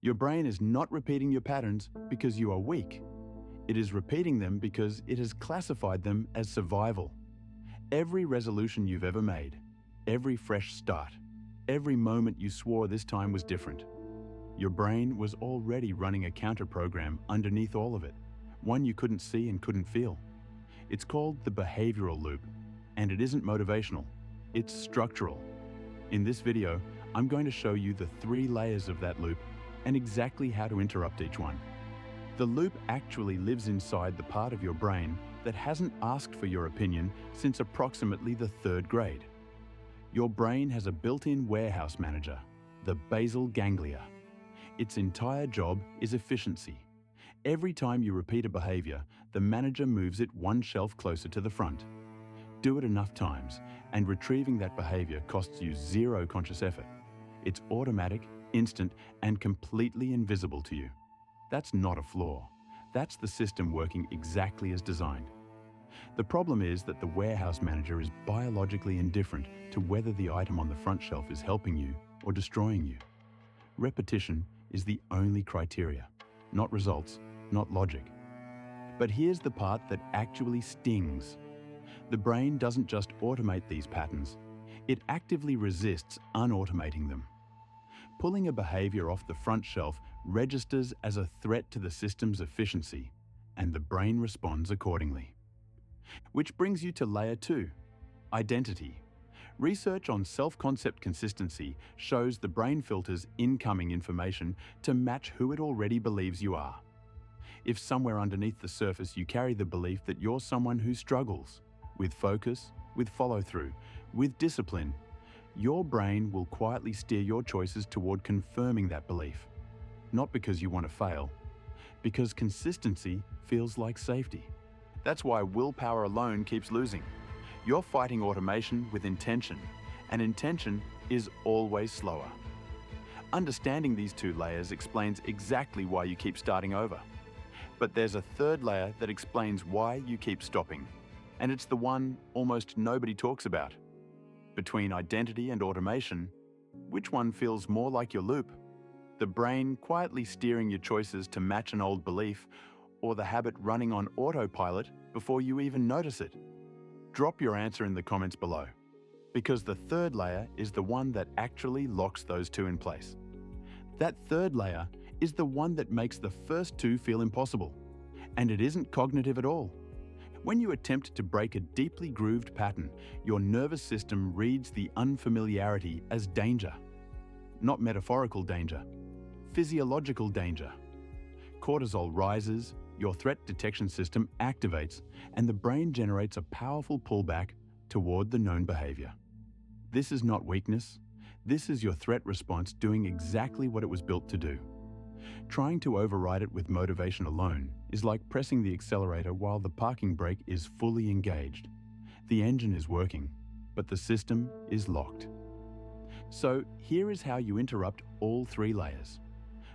Your brain is not repeating your patterns because you are weak. It is repeating them because it has classified them as survival. Every resolution you've ever made, every fresh start, every moment you swore this time was different. Your brain was already running a counter-program underneath all of it, one you couldn't see and couldn't feel. It's called the behavioral loop, and it isn't motivational, it's structural. In this video, I'm going to show you the 3 layers of that loop and exactly how to interrupt each one. The loop actually lives inside the part of your brain that hasn't asked for your opinion since approximately the 3rd grade. Your brain has a built-in warehouse manager, the basal ganglia. Its entire job is efficiency. Every time you repeat a behavior, the manager moves it one shelf closer to the front. Do it enough times, and retrieving that behavior costs you 0 conscious effort. It's automatic, instant, and completely invisible to you. That's not a flaw. That's the system working exactly as designed. The problem is that the warehouse manager is biologically indifferent to whether the item on the front shelf is helping you or destroying you. Repetition is the only criteria, not results, not logic. But here's the part that actually stings. The brain doesn't just automate these patterns, it actively resists unautomating them. Pulling a behavior off the front shelf registers as a threat to the system's efficiency, and the brain responds accordingly. Which brings you to layer 2, identity. Research on self-concept consistency shows the brain filters incoming information to match who it already believes you are. If somewhere underneath the surface you carry the belief that you're someone who struggles, with focus, with follow-through, with discipline, your brain will quietly steer your choices toward confirming that belief. Not because you want to fail, because consistency feels like safety. That's why willpower alone keeps losing. You're fighting automation with intention, and intention is always slower. Understanding these 2 layers explains exactly why you keep starting over. But there's a 3rd layer that explains why you keep stopping, and it's the one almost nobody talks about. Between identity and automation, which one feels more like your loop? The brain quietly steering your choices to match an old belief, or the habit running on autopilot before you even notice it? Drop your answer in the comments below, because the 3rd layer is the one that actually locks those 2 in place. That 3rd layer is the one that makes the first 2 feel impossible, and it isn't cognitive at all. When you attempt to break a deeply grooved pattern, your nervous system reads the unfamiliarity as danger. Not metaphorical danger, physiological danger. Cortisol rises, your threat detection system activates, and the brain generates a powerful pullback toward the known behavior. This is not weakness. This is your threat response doing exactly what it was built to do. Trying to override it with motivation alone is like pressing the accelerator while the parking brake is fully engaged. The engine is working, but the system is locked. So here is how you interrupt all 3 layers.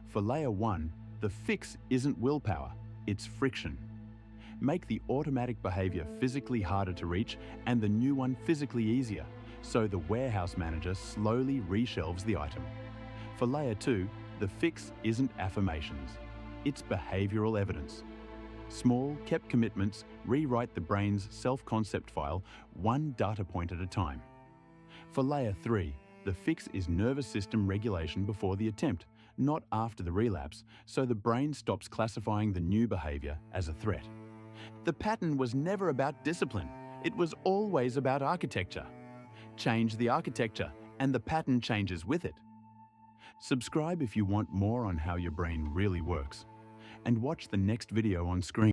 For layer 1, the fix isn't willpower, it's friction. Make the automatic behavior physically harder to reach and the new one physically easier, so the warehouse manager slowly reshelves the item. For layer 2, the fix isn't affirmations, it's behavioral evidence. Small, kept commitments rewrite the brain's self-concept file one data point at a time. For layer 3, the fix is nervous system regulation before the attempt, not after the relapse, so the brain stops classifying the new behavior as a threat. The pattern was never about discipline, it was always about architecture. Change the architecture, and the pattern changes with it. Subscribe if you want more on how your brain really works, and watch the next video on screen.